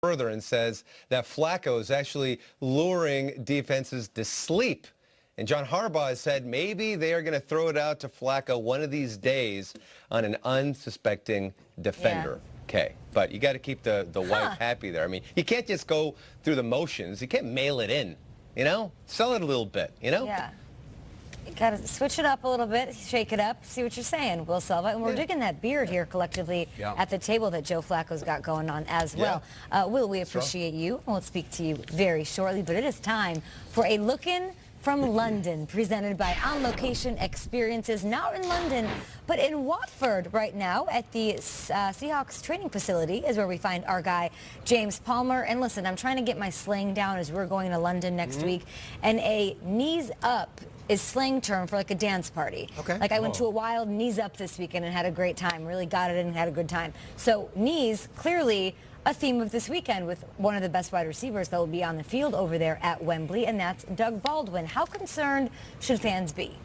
further and says that Flacco is actually luring defenses to sleep. And John Harbaugh has said maybe they are going to throw it out to Flacco one of these days on an unsuspecting defender. Okay, but you got to keep the wife happy there. I mean, you can't just go through the motions. You can't mail it in, you know? Sell it a little bit, you know? Yeah. You got to switch it up a little bit, shake it up, see what you're saying, Will Selva. And we're digging that beard here collectively at the table that Joe Flacco's got going on as well. Will, we appreciate you. We'll speak to you very shortly, but it is time for a look-in from London, presented by On Location Experiences, not in London, but in Watford right now at the Seahawks training facility is where we find our guy, James Palmer. And listen, I'm trying to get my slang down as we're going to London next week, and a knees up is slang term for like a dance party. Okay. Like I went to a wild knees up this weekend and had a great time, really got it and had a good time. So knees, clearly a theme of this weekend with one of the best wide receivers that will be on the field over there at Wembley, and that's Doug Baldwin. How concerned should fans be?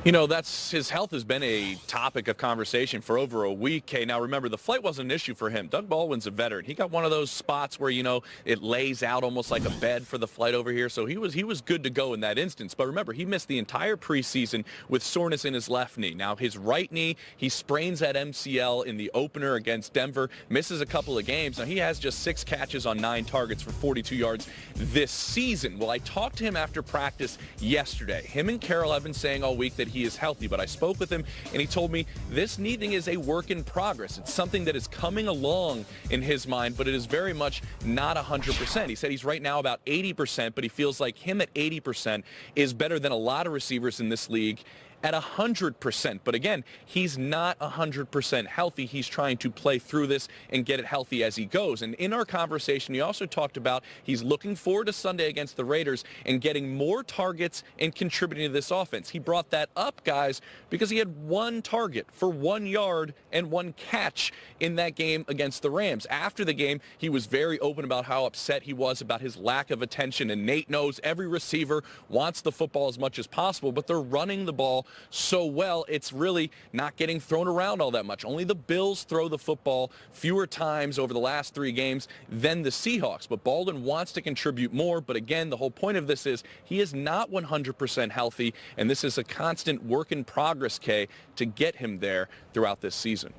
You know, his health has been a topic of conversation for over a week. Hey, now remember, the flight wasn't an issue for him. Doug Baldwin's a veteran. He got one of those spots where, you know, it lays out almost like a bed for the flight over here. So he was good to go in that instance. But remember, he missed the entire preseason with soreness in his left knee. Now, his right knee, he sprains that MCL in the opener against Denver, misses a couple of games. Now, he has just 6 catches on 9 targets for 42 yards this season. Well, I talked to him after practice yesterday. Him and Carroll have been saying all week that he is healthy, but I spoke with him and he told me this knee thing is a work in progress. It's something that is coming along in his mind, but it is very much not 100%. He said he's right now about 80%, but he feels like him at 80% is better than a lot of receivers in this league at 100%. But again, he's not 100% healthy. He's trying to play through this and get it healthy as he goes. And in our conversation, he also talked about he's looking forward to Sunday against the Raiders and getting more targets and contributing to this offense. He brought that up, guys, because he had 1 target for 1 yard and 1 catch in that game against the Rams. After the game, he was very open about how upset he was about his lack of attention. And Nate knows every receiver wants the football as much as possible, but they're running the ball so well, it's really not getting thrown around all that much. Only the Bills throw the football fewer times over the last 3 games than the Seahawks. But Baldwin wants to contribute more. But again, the whole point of this is he is not 100% healthy, and this is a constant work in progress, Kay, to get him there throughout this season.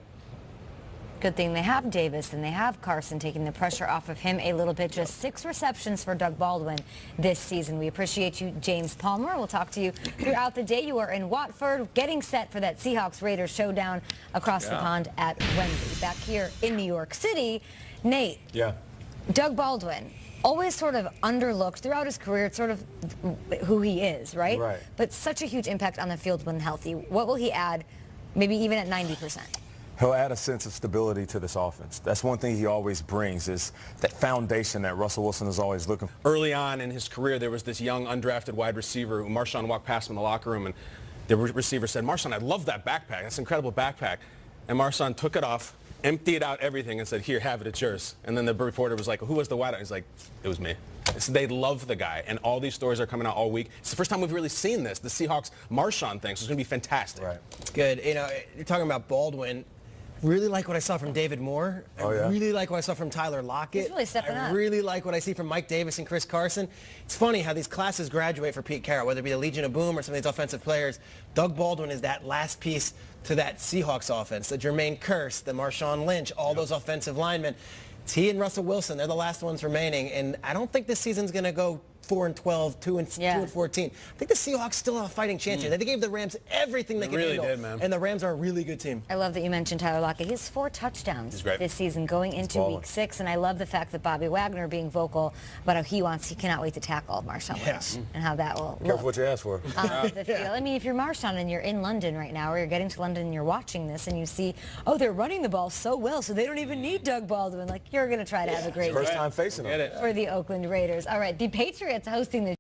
Good thing they have Davis and they have Carson taking the pressure off of him a little bit. Just 6 receptions for Doug Baldwin this season. We appreciate you, James Palmer. We'll talk to you throughout the day. You are in Watford getting set for that Seahawks-Raiders showdown across the pond at Wembley. Back here in New York City, Nate. Doug Baldwin, always sort of underlooked throughout his career. It's sort of who he is, right? But such a huge impact on the field when healthy. What will he add, maybe even at 90%? He'll add a sense of stability to this offense. That's one thing he always brings, is that foundation that Russell Wilson is always looking for. Early on in his career, there was this young undrafted wide receiver who Marshawn walked past him in the locker room, and the receiver said, "Marshawn, I love that backpack. That's an incredible backpack." And Marshawn took it off, emptied out everything, and said, "Here, have it. It's yours." And then the reporter was like, "Who was the wideout?" He's like, "It was me." So they love the guy, and all these stories are coming out all week. It's the first time we've really seen this, the Seahawks Marshawn thing, so it's going to be fantastic. It's good. You know, you're talking about Baldwin. Really like what I saw from David Moore. I really like what I saw from Tyler Lockett. He's really stepping up. I really like what I see from Mike Davis and Chris Carson. It's funny how these classes graduate for Pete Carroll, whether it be the Legion of Boom or some of these offensive players. Doug Baldwin is that last piece to that Seahawks offense. The Jermaine Kearse, the Marshawn Lynch, all those offensive linemen. It's he and Russell Wilson. They're the last ones remaining. And I don't think this season's going to go 4-12, 2-14. I think the Seahawks still have a fighting chance here. They gave the Rams everything they could handle. Did, man. And the Rams are a really good team. I love that you mentioned Tyler Lockett. He has 4 touchdowns this season going into week 6. And I love the fact that Bobby Wagner being vocal about how he cannot wait to tackle Marshawn Lynch and how that will look. Careful what you ask for. The field. I mean, if you're Marshawn and you're in London right now, or you're getting to London and you're watching this and you see, oh, they're running the ball so well, so they don't even need Doug Baldwin. Like, you're going to try to have a great First time facing him. for the Oakland Raiders. All right, the Patriots hosting the